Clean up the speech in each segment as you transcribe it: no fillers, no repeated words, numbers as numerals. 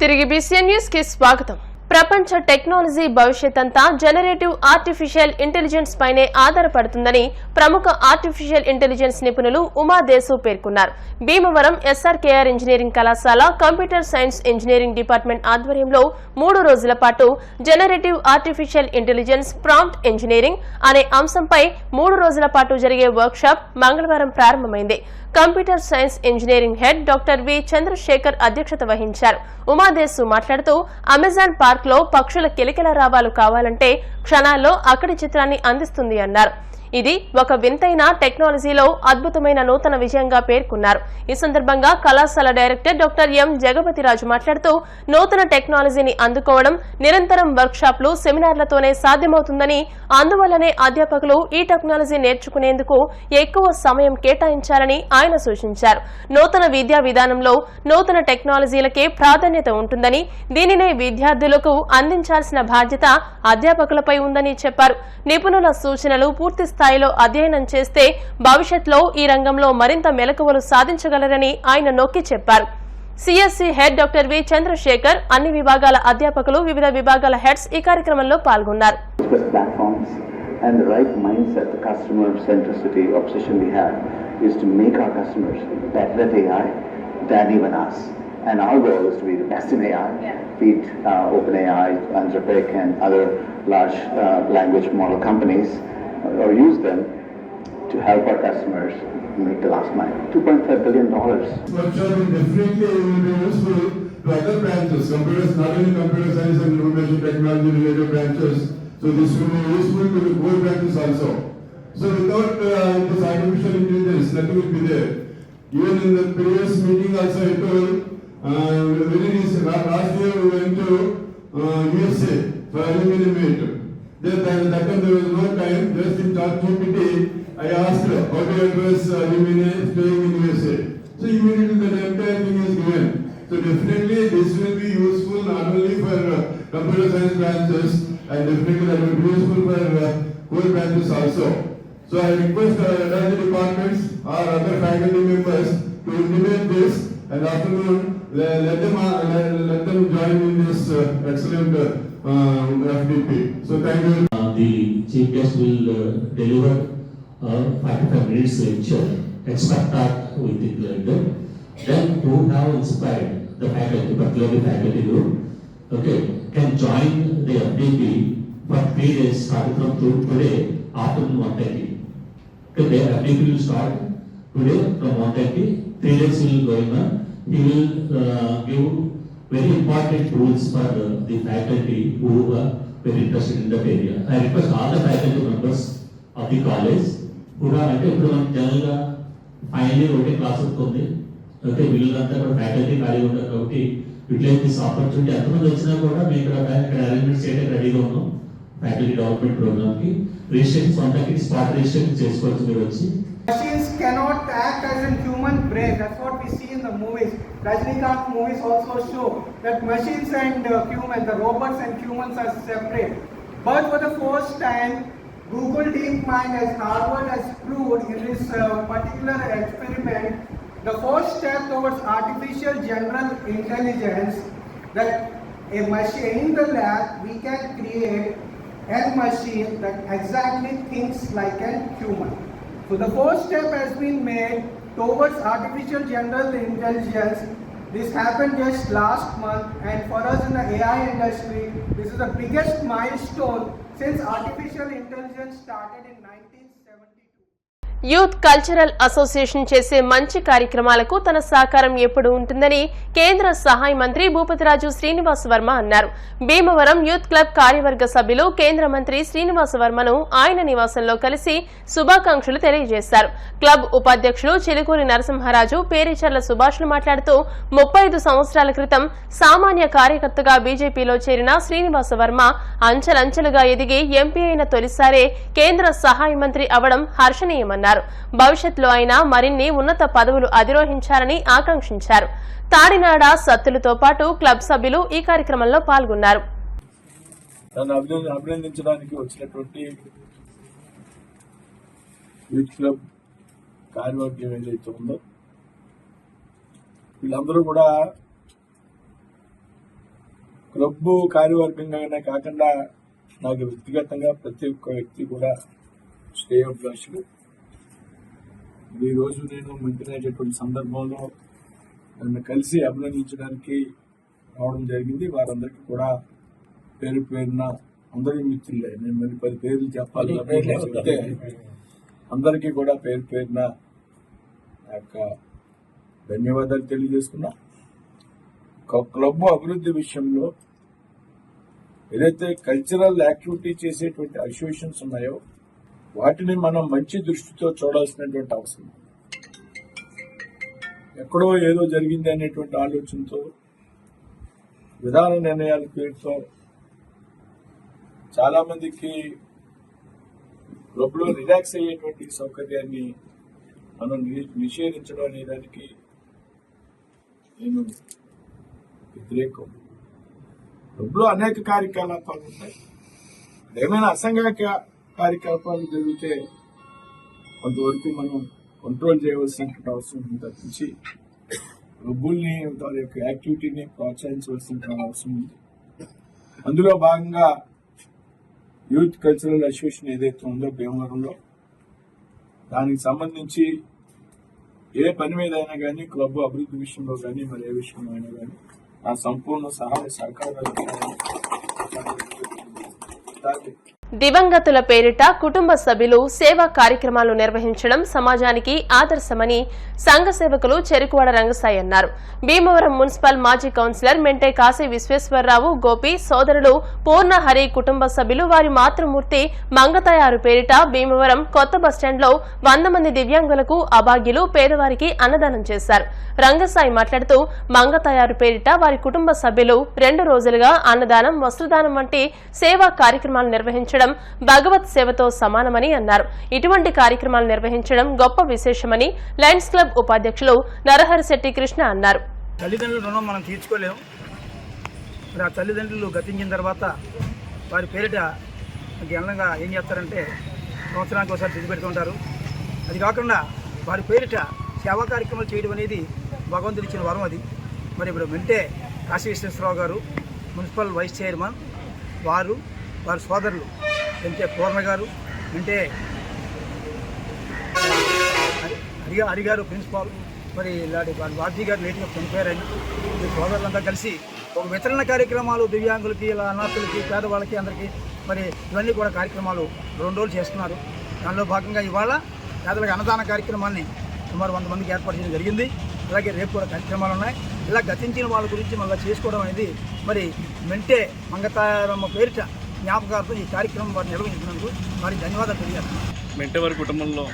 తిరిగి BCN news కి స్వాగతం. ప్రపంచ టెక్నాలజీ భవిష్యత్తంతా జనరేటివ్ ఆర్టిఫిషియల్ ఇంటెలిజెన్స్ పైనే ఆధారపడుతుందని ప్రముఖ ఆర్టిఫిషియల్ ఇంటెలిజెన్స్ నిపుణులు ఉమాదేశు పేర్కొన్నారు. భీమవరం SRKR ఇంజనీరింగ్ కళాశాల కంప్యూటర్ సైన్స్ ఇంజనీరింగ్ డిపార్ట్మెంట్ ఆధ్వర్యంలో 3 రోజుల పాటు generative artificial intelligence prompt engineering అనే అంశంపై 3 రోజుల పాటు జరిగే వర్క్షాప్ మంగళవారం ప్రారంభమైంది. Computer science engineering head doctor V Chandrasekhar అధ్యక్షత వహించారు. ఉమాదేశు మాట్లాడుతూ అమెజాన్ పార్క్ లో పక్షుల కిలకిల రావాలు కావాలంటే క్షణాల్లో అక్కడి చిత్రాన్ని అందిస్తుంది అన్నారు. ఇది ఒక వింతైన టెక్నాలజీలో అద్భుతమైన నూతన విజయంగా పేర్కొన్నారు. ఈ సందర్భంగా కళాశాల డైరెక్టర్ డాక్టర్ ఎం జగపతిరాజు మాట్లాడుతూ నూతన టెక్నాలజీని అందుకోవడం నిరంతరం వర్క్షాప్లు సెమినార్లతోనే సాధ్యమవుతుందని, అందువల్లనే అధ్యాపకులు ఈ టెక్నాలజీ నేర్చుకునేందుకు ఎక్కువ సమయం కేటాయించాలని ఆయన సూచించారు. నూతన విద్యా విధానంలో నూతన టెక్నాలజీలకే ప్రాధాన్యత ఉంటుందని, దీనినే విద్యార్థులకు అందించాల్సిన బాధ్యత అధ్యాపకులపై ఉందని చెప్పారు. నిపుణుల సూచనలు పూర్తి స్థాయిలో అధ్యయనం చేస్తే భవిష్యత్తులో ఈ రంగంలో మరింత మెలకువలు సాధించగలరని ఆయన నొక్కి చెప్పారు. CSE head doctor V Chandrasekhar, అన్ని విభాగాల అధ్యాపకులు, వివిధ విభాగాల హెడ్స్ ఈ కార్యక్రమంలో పాల్గొన్నారు. And the right mindset, the customer centricity obsession we have is to make our customers better at AI than even us. And our goal is to be the best in AI, beat OpenAI, Anthropic and other large language model companies, or use them to help our customers make the last mile. $2.5 billion. Workshop will definitely be useful to other branches, computers, not only computer science and information technology related branches. So this will be useful to the core branches also. So without this artificial intelligence, nothing will be there. Even in the previous meeting also I told, very recent, last year we went to USA for aluminum meet. That time there was no time, just in ChatGPT, I asked how to address aluminum staying in USA. So immediately the entire thing is given. So definitely this will be useful not only for computer science branches, and definitely that will be useful for core branches also. So I request other departments or other faculty members to implement this, and afternoon let them join in this excellent FDP. So thank you. The chief guest will deliver 45 minutes lecture, expert talk with the learner. Then who have inspired the faculty, particularly faculty group, okay, can join the FDP for 3 days starting from today afternoon 1:30. Okay, the FDP will start today from 1:30. 3 days will go on. He will give very important rules for the faculty who are very interested in that area. I request all the faculty members of the college who are అంటే ఇప్పుడు మనం జనరల్గా final year ఒకటే class అవుతుంది. Okay, వీళ్ళంతా కూడా faculty ఖాళీ ఉంటారు కాబట్టి యూటిలైజ్ దిస్ ఆపర్చునిటీ. ఎంతమంది వచ్చినా కూడా మేము ఇక్కడ అరేంజ్మెంట్స్ చేయడానికి రెడీగా ఉన్నాం. ఫ్యాకల్టీ డెవలప్మెంట్ ప్రోగ్రామ్కి రిజిస్ట్రేషన్ సొంతకి స్పాట్ రిజిస్ట్రేషన్ చేసుకోవచ్చు మీరు వచ్చి. Machines cannot act as a human brain. That's what we see in the movies. Rajinikanth movies also show that machines and humans, the robots and humans are separate. But for the first time, Google DeepMind as Harvard has proved in this particular experiment, the first step towards artificial general intelligence, that a machine in the lab we can create a machine that exactly thinks like a human. So the first step has been made towards artificial general intelligence. This happened just last month, and for us in the AI industry, this is the biggest milestone since artificial intelligence started in 1972. Youth cultural association చేసే మంచి కార్యక్రమాలకు తన సహకారం ఎప్పుడు ఉంటుందని కేంద్ర సహాయ మంత్రి భూపతిరాజు శ్రీనివాస్ వర్మ అన్నారు. భీమవరం యూత్ క్లబ్ కార్యవర్గ సభ్యులు కేంద్ర మంత్రి శ్రీనివాస్ వర్మను ఆయన నివాసంలో కలిసి శుభాకాంక్షలు తెలియజేశారు. క్లబ్ ఉపాధ్యక్షులు చిలుకూరి నరసింహరాజు, పేరిచర్ల సుభాష్లు మాట్లాడుతూ 35 సంవత్సరాల క్రితం సామాన్య కార్యకర్తగా బీజేపీలో చేరిన శ్రీనివాస వర్మ అంచెలంచెలుగా ఎదిగి ఎంపీ అయిన తొలిసారే కేంద్ర సహాయ మంత్రి అవడం హర్షణీయమన్నారు. భవిష్యత్తులో అయినా మరిన్ని ఉన్నత పదవులు అధిరోహించాలని ఆకాంక్షించారు. తాడినాడ సత్తులతో పాటు క్లబ్ సభ్యులు ఈ కార్యక్రమంలో పాల్గొన్నారు. అభినందించడానికి వచ్చినటువంటి యూత్ క్లబ్ కార్యవర్గం ఏదైతే ఉందో వీళ్ళందరూ కూడా క్లబ్ కార్యవర్గంగానే కాకుండా నాకు వ్యక్తిగతంగా ప్రతి ఒక్క వ్యక్తి కూడా శ్రేయోభిలాషులు. ఈరోజు నేను మంత్రి అయినటువంటి సందర్భంలో నన్ను కలిసి అభినందించడానికి రావడం జరిగింది. వారందరికీ కూడా పేరు పేరున అందరి మిత్రులే, నేను మరి 10 పేర్లు చెప్పాలి చెప్తే అందరికీ కూడా పేరు పేరున యొక్క ధన్యవాదాలు తెలియజేస్తున్నా. క్లబ్ అభివృద్ధి విషయంలో ఏదైతే కల్చరల్ యాక్టివిటీ చేసేటువంటి అసోసియేషన్స్ ఉన్నాయో వాటిని మనం మంచి దృష్టితో చూడాల్సినటువంటి అవసరం. ఎక్కడో ఏదో జరిగింది అనేటువంటి ఆలోచనతో విధాన నిర్ణయాల పేరుతో చాలా మందికి క్లబ్లో రిలాక్స్ అయ్యేటువంటి సౌకర్యాన్ని మనం నిషేధించడం అనే దానికి నేను వ్యతిరేకం. క్లబ్లో అనేక కార్యకలాపాలు ఉంటాయి. ఏమైనా అసంఘిక కార్యకలాపాలు జరిగితే కొంతవరకు మనం కంట్రోల్ చేయవలసినటువంటి అవసరం ఉంది తప్పించి క్లబ్బుల్ని వారి యొక్క యాక్టివిటీని ప్రోత్సహించవలసినటువంటి అవసరం ఉంది. అందులో భాగంగా యూత్ కల్చరల్ అసోసియేషన్ ఏదైతే ఉందో భీమవరంలో, దానికి సంబంధించి ఏ పని మీద అయినా కానీ క్లబ్ అభివృద్ధి విషయంలో కానీ మరి ఏ విషయంలో అయినా కానీ నా సంపూర్ణ సహాయ సహకారాలు. దివంగతుల పేరిట కుటుంబ సభ్యులు సేవా కార్యక్రమాలు నిర్వహించడం సమాజానికి ఆదర్శమని సంఘ సేవకులు చెరుకువాడ రంగసాయి అన్నారు. భీమవరం మున్సిపల్ మాజీ కౌన్సిలర్ మెంటే కాశీ విశ్వేశ్వరరావు, గోపి సోదరుడు పూర్ణహరి కుటుంబ సభ్యులు వారి మాతృమూర్తి మంగతయారు పేరిట భీమవరం కొత్త బస్టాండ్లో 100 మంది దివ్యాంగులకు, అభాగ్యులు, పేదవారికి అన్నదానం చేశారు. రంగసాయి మాట్లాడుతూ మంగతయారు పేరిట వారి కుటుంబ సభ్యులు 2 రోజులుగా అన్నదానం, వస్త్రదానం వంటి సేవా కార్యక్రమాలు నిర్వహించడం భగవత్ సేవతో సమానమని అన్నారు. ఇటువంటి కార్యక్రమాలు నిర్వహించడం గొప్ప విశేషమని లయన్స్ క్లబ్ ఉపాధ్యక్షులు నరహరిశెట్టి కృష్ణ అన్నారు. తల్లిదండ్రుల రుణం మనం తీర్చుకోలేము. మరి ఆ తల్లిదండ్రులు గతించిన తర్వాత వారి పేరిట ఘనంగా ఏం చేస్తారంటే సంవత్సరానికి ఒకసారి తిరిగి పెడుతుంటారు. అది కాకుండా వారి పేరిట సేవా కార్యక్రమాలు చేయడం అనేది భగవంతుడు ఇచ్చిన వరం. అది మరి ఇప్పుడు మెంటే కాశీ విశ్వేశ్వరరావు గారు మున్సిపల్ వైస్ చైర్మన్, వారి సోదరులు మెంటే పూర్ణ గారు, మెంటే హరి గారు ప్రిన్సిపాల్, మరి ఇలాంటి వార్జీ గారు లేట్గా చనిపోయారని ఈ సోదరులంతా కలిసి ఒక వితరణ కార్యక్రమాలు దివ్యాంగులకి, ఇలా అనాథులకి, పేదవాళ్ళకి అందరికీ మరి ఇవన్నీ కూడా కార్యక్రమాలు 2 రోజులు చేస్తున్నారు. దానిలో భాగంగా ఇవాళ పేదలకు అన్నదాన కార్యక్రమాన్ని సుమారు 100 మందికి ఏర్పాటు చేయడం జరిగింది. అలాగే రేపు కూడా కార్యక్రమాలు ఉన్నాయి. ఇలా గతించిన వాళ్ళ గురించి మళ్ళీ చేసుకోవడం అనేది మరి మెంటే మంగతారమ్మ పేరిట జ్ఞాపకార్థం ఈ కార్యక్రమం వారు నిర్వహించినందుకు వారికి ధన్యవాదాలు తెలియజేస్తున్నాను. మెంటేవారి కుటుంబంలో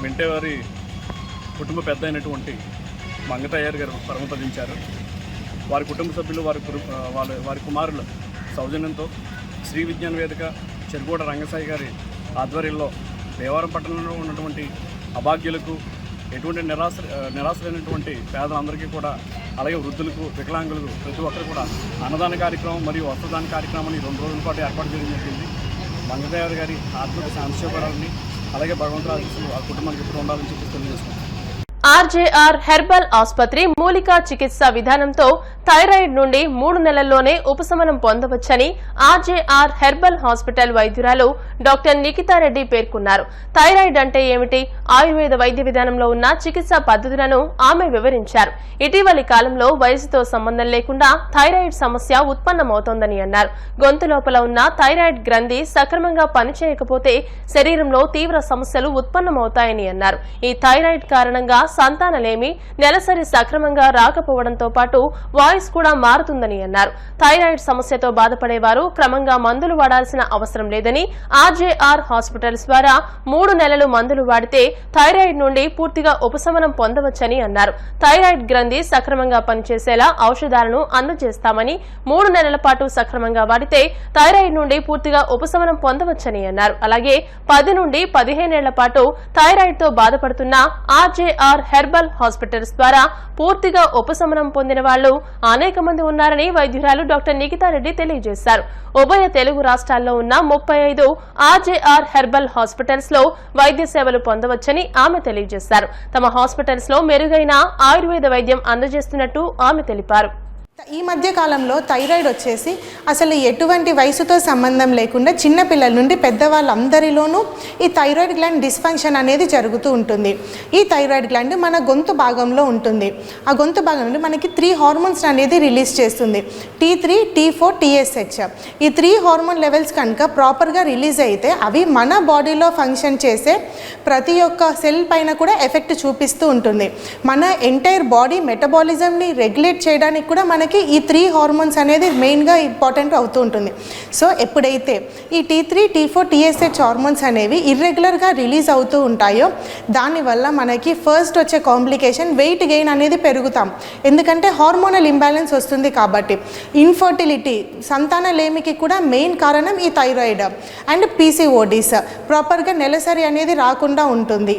మెంటేవారి కుటుంబ పెద్ద అయినటువంటి మంగతయ్యారు గారు పరమపదించారు. వారి కుటుంబ సభ్యులు వారి కుమారుల సౌజన్యంతో శ్రీ విజ్ఞాన వేదిక చెరుకువాడ రంగసాయి గారి ఆధ్వర్యంలో భీమవరం పట్టణంలో ఉన్నటువంటి అభాగ్యులకు, ఎటువంటి నిరాశలైనటువంటి పేదలందరికీ కూడా, అలాగే వృద్ధులకు, వికలాంగులకు ప్రతి ఒక్కరు కూడా అన్నదాన కార్యక్రమం మరియు వస్త్రదాన కార్యక్రమాన్ని 2 రోజుల పాటు ఏర్పాటు చేయడం జరిగింది. మంగతయ్యారు గారి ఆత్మకు శాంతిశోభరాలని, అలాగే భగవంతుడు ఆశీస్సులు ఆ కుటుంబానికి ఎప్పుడు ఉండాలని చెప్పి తెలియజేస్తున్నాం. ఆర్జేఆర్ హెర్బల్ ఆసుపత్రి మూలికా చికిత్స విధానంతో థైరాయిడ్ నుండి 3 నెలల్లోనే ఉపశమనం పొందవచ్చని ఆర్జేఆర్ హెర్బల్ హాస్పిటల్ వైద్యురాలు డాక్టర్ నిఖితారెడ్డి పేర్కొన్నారు. థైరాయిడ్ అంటే ఏమిటి, ఆయుర్వేద వైద్య విధానంలో ఉన్న చికిత్సా పద్ధతులను ఆమె వివరించారు. ఇటీవలి కాలంలో వయసుతో సంబంధం లేకుండా థైరాయిడ్ సమస్య ఉత్పన్నమవుతోందని అన్నారు. గొంతు లోపల ఉన్న థైరాయిడ్ గ్రంథి సక్రమంగా పనిచేయకపోతే శరీరంలో తీవ్ర సమస్యలు ఉత్పన్నమవుతాయని అన్నారు. ఈ థైరాయిడ్ కారణంగా సంతానలేమి, నెలసరి సక్రమంగా రాకపోవడంతో పాటు వాయిస్ కూడా మారుతుందని అన్నారు. థైరాయిడ్ సమస్యతో బాధపడేవారు క్రమంగా మందులు వాడాల్సిన అవసరం లేదని, ఆర్జేఆర్ హాస్పిటల్స్ ద్వారా 3 నెలలు మందులు వాడితే థైరాయిడ్ నుండి పూర్తిగా ఉపశమనం పొందవచ్చని అన్నారు. థైరాయిడ్ గ్రంథి సక్రమంగా పనిచేసేలా ఔషధాలను అందజేస్తామని, 3 నెలల పాటు సక్రమంగా వాడితే థైరాయిడ్ నుండి పూర్తిగా ఉపశమనం పొందవచ్చని అన్నారు. అలాగే 10 నుండి 15 ఏళ్ల పాటు థైరాయిడ్ తో బాధపడుతున్న ఆర్జేఆర్ హెర్బల్ హాస్పిటల్స్ ద్వారా పూర్తిగా ఉపశమనం పొందిన వాళ్లు అనేక మంది ఉన్నారని వైద్యురాలు డాక్టర్ నిఖితారెడ్డి తెలియజేశారు. ఉభయ తెలుగు రాష్ట్రాల్లో ఉన్న 35 ఆర్జేఆర్ హెర్బల్ హాస్పిటల్స్ లో వైద్య సేవలు పొందవచ్చని ఆమె తెలియజేశారు. తమ హాస్పిటల్స్ లో మెరుగైన ఆయుర్వేద వైద్యం అందజేస్తున్నట్టు ఆమె తెలిపారు. ఈ మధ్య కాలంలో థైరాయిడ్ వచ్చేసి అసలు ఎటువంటి వయసుతో సంబంధం లేకుండా చిన్నపిల్లల నుండి పెద్దవాళ్ళందరిలోనూ ఈ థైరాయిడ్ గ్లాండ్ డిస్ఫంక్షన్ అనేది జరుగుతూ ఉంటుంది. ఈ థైరాయిడ్ గ్లాండ్ మన గొంతు భాగంలో ఉంటుంది. ఆ గొంతు భాగంలో మనకి 3 హార్మోన్స్ అనేది రిలీజ్ చేస్తుంది. T3, T4, TSH. ఈ 3 హార్మోన్ లెవెల్స్ కనుక ప్రాపర్గా రిలీజ్ అయితే అవి మన బాడీలో ఫంక్షన్ చేసే ప్రతి ఒక్క సెల్ పైన కూడా ఎఫెక్ట్ చూపిస్తూ ఉంటుంది. మన ఎంటైర్ బాడీ మెటబాలిజంని రెగ్యులేట్ చేయడానికి కూడా మనకి ఈ 3 హార్మోన్స్ అనేది మెయిన్గా ఇంపార్టెంట్ అవుతూ ఉంటుంది. సో ఎప్పుడైతే ఈ T3, T4, TSH హార్మోన్స్ అనేవి ఇర్రెగ్యులర్గా రిలీజ్ అవుతూ ఉంటాయో దానివల్ల మనకి ఫస్ట్ వచ్చే కాంప్లికేషన్ వెయిట్ గెయిన్ అనేది పెరుగుతాం. ఎందుకంటే హార్మోనల్ ఇంబ్యాలెన్స్ వస్తుంది కాబట్టి. ఇన్ఫర్టిలిటీ, సంతానలేమికి కూడా మెయిన్ కారణం ఈ థైరాయిడ్. అండ్ PCODs, ప్రాపర్గా నెలసరి అనేది రాకుండా ఉంటుంది.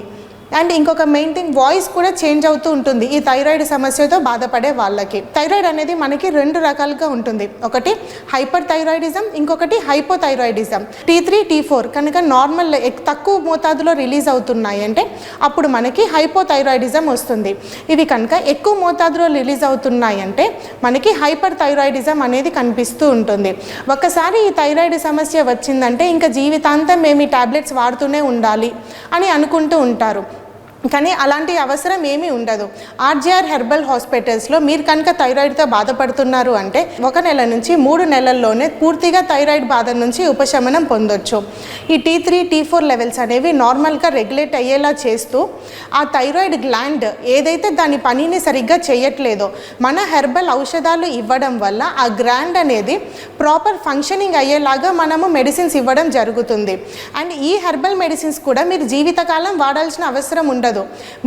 అండ్ ఇంకొక మెయిన్ థింగ్, వాయిస్ కూడా చేంజ్ అవుతూ ఉంటుంది ఈ థైరాయిడ్ సమస్యతో బాధపడే వాళ్ళకి. థైరాయిడ్ అనేది మనకి 2 రకాలుగా ఉంటుంది. ఒకటి హైపర్ థైరాయిడిజం, ఇంకొకటి హైపోథైరాయిడిజం. T3, T4 కనుక నార్మల్ తక్కువ మోతాదులో రిలీజ్ అవుతున్నాయి అంటే అప్పుడు మనకి హైపోథైరాయిడిజం వస్తుంది. ఇవి కనుక ఎక్కువ మోతాదులో రిలీజ్ అవుతున్నాయి అంటే మనకి హైపర్ థైరాయిడిజం అనేది కనిపిస్తూ ఉంటుంది. ఒకసారి ఈ థైరాయిడ్ సమస్య వచ్చిందంటే ఇంకా జీవితాంతం మేము ఈ టాబ్లెట్స్ వాడుతూనే ఉండాలి అని అనుకుంటూ ఉంటారు. కానీ అలాంటి అవసరం ఏమీ ఉండదు. RGR హెర్బల్ హాస్పిటల్స్లో మీరు కనుక థైరాయిడ్తో బాధపడుతున్నారు అంటే 1 నెల నుంచి 3 నెలల్లోనే పూర్తిగా థైరాయిడ్ బాధ నుంచి ఉపశమనం పొందొచ్చు. ఈ T3, T4 లెవెల్స్ అనేవి నార్మల్గా రెగ్యులేట్ అయ్యేలా చేస్తూ ఆ థైరాయిడ్ గ్లాండ్ ఏదైతే దాని పనిని సరిగ్గా చేయట్లేదో మన హెర్బల్ ఔషధాలు ఇవ్వడం వల్ల ఆ గ్లాండ్ అనేది ప్రాపర్ ఫంక్షనింగ్ అయ్యేలాగా మనము మెడిసిన్స్ ఇవ్వడం జరుగుతుంది. అండ్ ఈ హెర్బల్ మెడిసిన్స్ కూడా మీరు జీవితకాలం వాడాల్సిన అవసరం ఉండదు.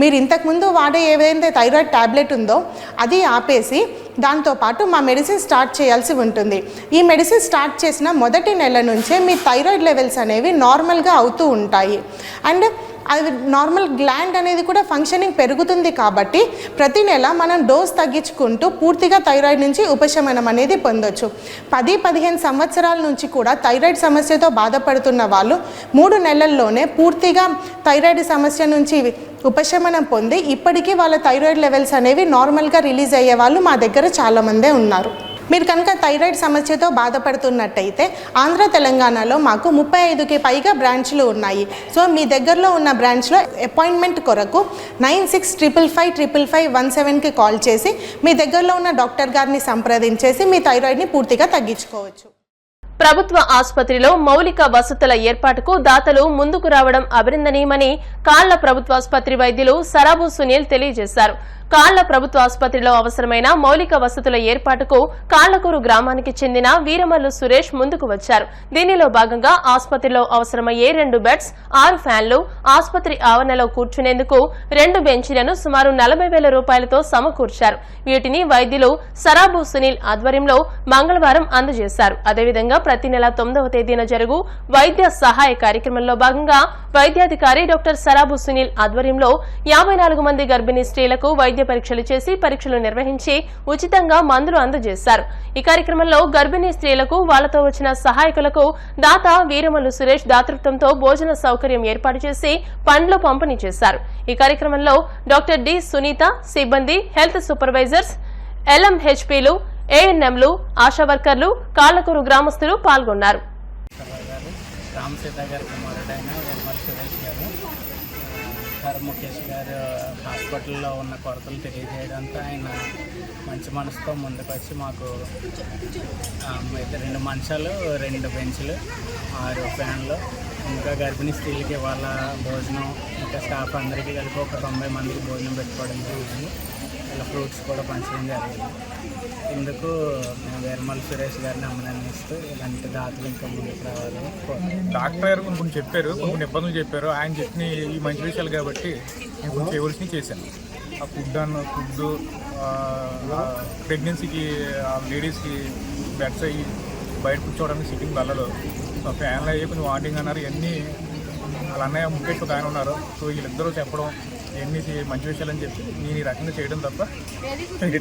మీరు ఇంతకుముందు వాడే ఏదైతే థైరాయిడ్ ట్యాబ్లెట్ ఉందో అది ఆపేసి దాంతోపాటు మా మెడిసిన్ స్టార్ట్ చేయాల్సి ఉంటుంది. ఈ మెడిసిన్ స్టార్ట్ చేసిన మొదటి నెల నుంచే మీ థైరాయిడ్ లెవెల్స్ అనేవి నార్మల్గా అవుతూ ఉంటాయి. అండ్ అది నార్మల్ గ్లాండ్ అనేది కూడా ఫంక్షనింగ్ పెరుగుతుంది కాబట్టి ప్రతి నెల మనం డోస్ తగ్గించుకుంటూ పూర్తిగా థైరాయిడ్ నుంచి ఉపశమనం అనేది పొందొచ్చు. 10-15 సంవత్సరాల నుంచి కూడా థైరాయిడ్ సమస్యతో బాధపడుతున్న వాళ్ళు 3 నెలల్లోనే పూర్తిగా థైరాయిడ్ సమస్య నుంచి ఉపశమనం పొంది ఇప్పటికీ వాళ్ళ థైరాయిడ్ లెవెల్స్ అనేవి నార్మల్గా రిలీజ్ అయ్యే వాళ్ళు మా దగ్గర చాలామందే ఉన్నారు. మీరు కనుక థైరాయిడ్ సమస్యతో బాధపడుతున్నట్టయితే ఆంధ్ర తెలంగాణలో మాకు 35కి పైగా బ్రాంచ్లు ఉన్నాయి. సో మీ దగ్గరలో ఉన్న బ్రాంచ్లో అపాయింట్మెంట్ కొరకు 9655555517కి కాల్ చేసి మీ దగ్గరలో ఉన్న డాక్టర్ గారిని సంప్రదించేసి మీ థైరాయిడ్ని పూర్తిగా తగ్గించుకోవచ్చు. ప్రభుత్వ ఆసుపత్రిలో మౌలిక వసతుల ఏర్పాటుకు దాతలు ముందుకు రావడం అభినందనీయమని కాళ్ల ప్రభుత్వాసుపత్రి వైద్యులు సరాబు సునీల్ తెలియజేశారు. కాళ్ల ప్రభుత్వ ఆసుపత్రిలో అవసరమైన మౌలిక వసతుల ఏర్పాటుకు కాళ్లకూరు గ్రామానికి చెందిన వీరమల్లు సురేష్ ముందుకు వచ్చారు. దీనిలో భాగంగా ఆసుపత్రిలో అవసరమయ్యే 2 బెడ్స్, 6 ఫ్యాన్లు, ఆసుపత్రి ఆవరణలో కూర్చునేందుకు 2 బెంచీలను సుమారు 40,000 రూపాయలతో సమకూర్చారు. వీటిని వైద్యులు సరాబు సునీల్ ఆధ్వర్యంలో మంగళవారం అందజేశారు. అదేవిధంగా ప్రతి నెల 9వ తేదీన జరుగు వైద్య సహాయ కార్యక్రమంలో భాగంగా వైద్యాధికారి డాక్టర్ సరాబు సునీల్ ఆధ్వర్యంలో 54 మంది గర్భిణీ స్త్రీలకు వైద్య పరీక్షలు చేసి పరీక్షలు నిర్వహించి ఉచితంగా మందులు అందజేశారు. ఈ కార్యక్రమంలో గర్భిణీ స్త్రీలకు వాళ్లతో వచ్చిన సహాయకులకు దాత వీరమల్లు సురేష్ దాతృత్వంతో భోజన సౌకర్యం ఏర్పాటు చేసి పండ్లు పంపిణీ చేశారు. ఈ కార్యక్రమంలో డాక్టర్ డి సునీత, సిబ్బంది, హెల్త్ సూపర్వైజర్స్, LMHPలు, ANMలు, ఆశా వర్కర్లు, కాళ్లకూరు గ్రామస్తులు పాల్గొన్నారు. ముఖేష్ గారు హాస్పిటల్లో ఉన్న కొరతలు తెలియజేయడంతో ఆయన మంచి మనసుతో ముందుకు వచ్చి మాకు 2 మంచాలు, 2 బెంచ్లు, 6 ఫ్యాన్లు, ఇంకా గర్భిణీ స్త్రీలకి వాళ్ళ భోజనం, ఇంకా స్టాఫ్ అందరికీ కలిపి ఒక 90 మందికి భోజనం పెట్టుకోవడం జరిగింది. ఇలా ఫ్రూట్స్ కూడా పంచడం జరిగింది. ఇందుకు మేము వీరమల్లు సురేష్ గారిని అభినందిస్తూ ఇలాంటి దాతలు ఇంకా ముందుకు రావాలని కోరుతున్నాను. డాక్టర్ గారు కొన్ని చెప్పారు, కొన్ని ఇబ్బందులు చెప్పారు. ఆయన చెప్పిన ఈ మంచి విషయాలు కాబట్టి నేను కొంచెం చేయవలసినవి చేశాను. ఆ ఫుడ్ ప్రెగ్నెన్సీకి లేడీస్కి బెడ్స్ అయ్యి బయట కూర్చోవడానికి సిట్టింగ్ బల్లలు, ఫ్యాన్లు అయ్యి కొంచెం వాటింగ్ అన్నారు. ఇవన్నీ వాళ్ళ అన్నయ్య ముఖేష్ ఒక ఆయన ఉన్నారు. సో వీళ్ళిద్దరూ చెప్పడం ఇవన్నీ మంచి విషయాలని చెప్పి నేను ఈ రకంగా చేయడం తప్ప ఇంకా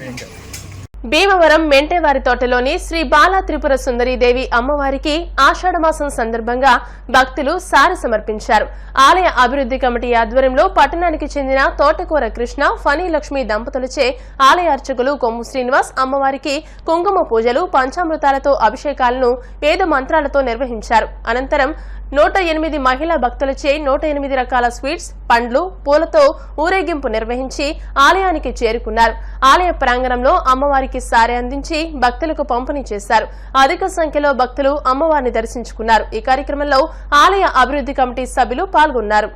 భీమవరం మెంటేవారి తోటలోని శ్రీ బాలా త్రిపుర సుందరీదేవి అమ్మవారికి ఆషాఢమాసం సందర్భంగా భక్తులు సారె సమర్పించారు. ఆలయ అభివృద్ధి కమిటీ ఆధ్వర్యంలో పట్టణానికి చెందిన తోటకూర కృష్ణ, ఫణి లక్ష్మి దంపతులచే ఆలయ అర్చకులు కొమ్ము శ్రీనివాస్ అమ్మవారికి కుంకుమ పూజలు, పంచామృతాలతో అభిషేకాలను వేద మంత్రాలతో నిర్వహించారు. అనంతరం 108 మహిళా భక్తులచే 108 రకాల స్వీట్స్, పండ్లు, పూలతో ఊరేగింపు నిర్వహించి ఆలయానికి చేరుకున్నారు. ఆలయ ప్రాంగణంలో అమ్మవారికి సారె అందించి భక్తులకు పంపిణీ చేశారు. అధిక సంఖ్యలో భక్తులు అమ్మవారిని దర్శించుకున్నారు. ఈ కార్యక్రమంలో ఆలయ అభివృద్ధి కమిటీ సభ్యులు పాల్గొన్నారు.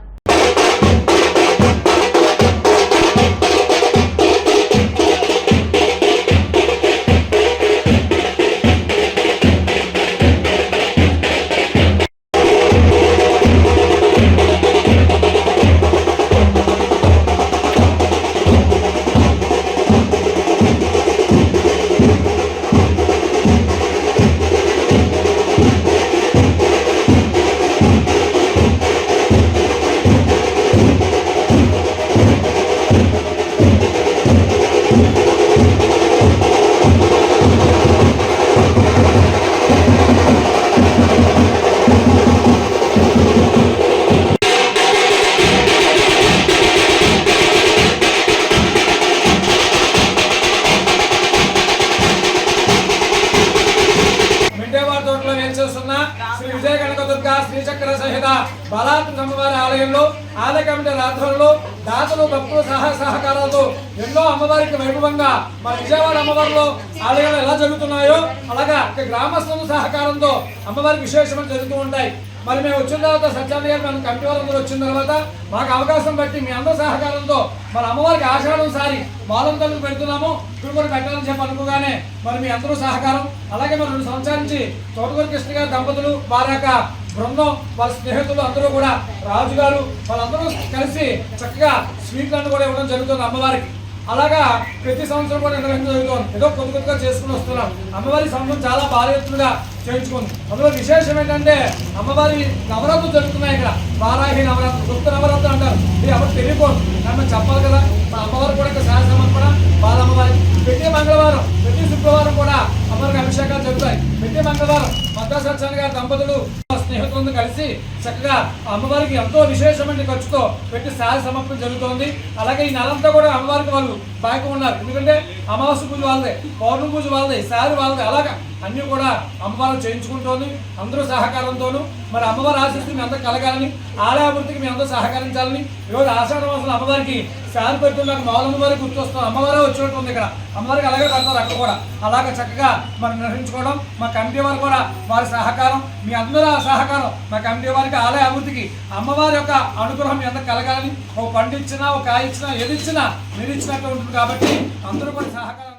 అమ్మవారి ఆలయంలో ఆలయ కమిటీ ఆధ్వర్యంలో దాతలు భక్తుల సహకారాలతో ఎన్నో అమ్మవారికి వైభవంగా మన విజయవాడ అమ్మవారిలో ఆలయాలు ఎలా జరుగుతున్నాయో అలాగా గ్రామస్తుల సహకారంతో అమ్మవారికి విశేషమైన జరుగుతూ ఉంటాయి. మరి మేము వచ్చిన తర్వాత సత్యాన్ని గారు మన కమిటీ వాళ్ళందరూ వచ్చిన తర్వాత మాకు అవకాశం బట్టి మీ అందరూ సహకారంతో మన అమ్మవారికి ఆషాఢం సారి మాలం తల్లి పెడుతున్నాము. ఇప్పుడు కూడా పెట్టాలని చెప్పి అనుకోగానే మరి మీ అందరూ సహకారం అలాగే మరి 2 సంవత్సరాల నుంచి తోటకూర కృష్ణ గారి దంపతులు వారి యొక్క బృందం వాళ్ళ స్నేహితులు అందరూ కూడా రాజు గారు వాళ్ళందరూ కలిసి చక్కగా స్వీట్లను కూడా ఇవ్వడం జరుగుతుంది అమ్మవారికి. అలాగా ప్రతి సంవత్సరం కూడా నిర్వహించడం జరుగుతుంది. ఏదో కొద్దిగా చేసుకుని వస్తున్నాం. అమ్మవారి సంబంధం చాలా భారీ ఎత్తుగా చేయించుకుంది. అందులో విశేషం ఏంటంటే అమ్మవారి నవరాత్రులు జరుగుతున్నాయి. ఇక్కడ వారాహి నవరాత్రులు, గుప్త నవరాత్రులు అంటారు. ఇది ఎవరు తెలియకూడదు కానీ చెప్పాలి కదా. మా అమ్మవారు కూడా ఇక్కడ శాసనం సమర్పణ బాల అమ్మవారి ప్రతి మంగళవారం ప్రతి శుక్రవారం కూడా అమ్మవారికి అభిషేకాలు జరుగుతాయి. ప్రతి మంగళవారం మద్దా సత్యాన్ని గారి దంపతులు స్నేహితులందరూ కలిసి చక్కగా అమ్మవారికి ఎంతో విశేషమైన ఖర్చుతో పెట్టి శారీ సమర్పణ జరుగుతోంది. అలాగే ఈ నెలంతా కూడా అమ్మవారికి వాళ్ళు బాగా ఉన్నారు. ఎందుకంటే అమావాస్య పూజ వాళ్ళదే, పౌర్ణమి పూజ వాళ్ళదే, శారీ వాళ్ళదే. అలాగా అన్నీ కూడా అమ్మవారు చేయించుకుంటోంది అందరూ సహకారంతోనూ. మరి అమ్మవారి ఆశిస్తూ మీ అందరూ కలగాలని, ఆలయాభివృద్ధికి మీ అందరూ సహకరించాలని ఈరోజు ఆషాఢ మాసంలో అమ్మవారికి శారీ పెడుతూ నాకు మాలమ్మవారికి గుర్తొస్తాం. అమ్మవారే వచ్చినట్టు ఉంది ఇక్కడ. అమ్మవారికి అలాగే కడతారు అక్కడ కూడా. అలాగే చక్కగా మనం నిర్వహించుకోవడం మా కమిటీ వారు కూడా వారి సహకారం, మీ అందరూ ఆ సహకారం మా కమిటీ వారికి ఆలయ అభివృద్ధికి అమ్మవారి యొక్క అనుగ్రహం మీ అందరూ కలగాలని. ఒక పండు ఇచ్చినా, ఒక కాయ ఇచ్చినా, ఏది ఇచ్చినా మీరు ఇచ్చినట్టు ఉంటుంది కాబట్టి అందరూ కూడా సహకారం.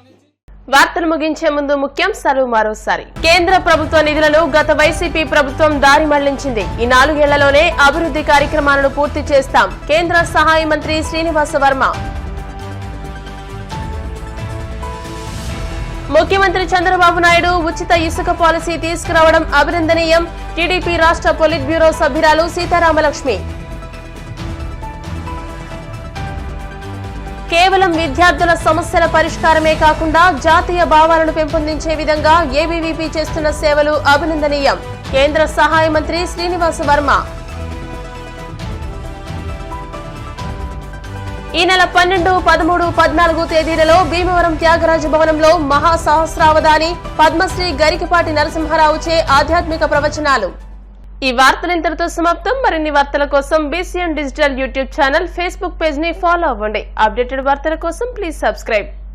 వార్తలు ముగించే ముందు ముఖ్యాంశాలు మరోసారి. కేంద్ర ప్రభుత్వ నిధులను గత వైసీపీ ప్రభుత్వం దారి మళ్లించింది. ఈ 4 ఏళ్లలోనే అభివృద్ధి కార్యక్రమాలను పూర్తి చేస్తాం. కేంద్ర సహాయ మంత్రి శ్రీనివాస వర్మ. ముఖ్యమంత్రి చంద్రబాబు నాయుడు ఉచిత ఇసుక పాలసీ తీసుకురావడం అభినందనీయం. టీడీపీ రాష్ట్ర పొలిట్ బ్యూరో సభ్యురాలు సీతారామలక్ష్మి. కేవలం విద్యార్థుల సమస్యల పరిష్కారమే కాకుండా జాతీయ భావాలను పెంపొందించే విధంగా ఏబీవీపీ చేస్తున్న సేవలు అభినందనీయం. కేంద్ర సహాయ మంత్రి శ్రీనివాస వర్మ. ఈ నెల 12, 13, 14 తేదీలలో భీమవరం త్యాగరాజ భవనంలో మహాసహస్రావధాని పద్మశ్రీ గరికపాటి నరసింహారావుచే ఆధ్యాత్మిక ప్రవచనాలు. ఈ వార్తలు ఇంతటితో సమాప్తం. మరిన్ని వార్తల కోసం BCN digital YouTube channel, Facebook page ని ఫాలో అవ్వండి. అప్డేటెడ్ వార్తల కోసం ప్లీజ్ సబ్స్క్రైబ్.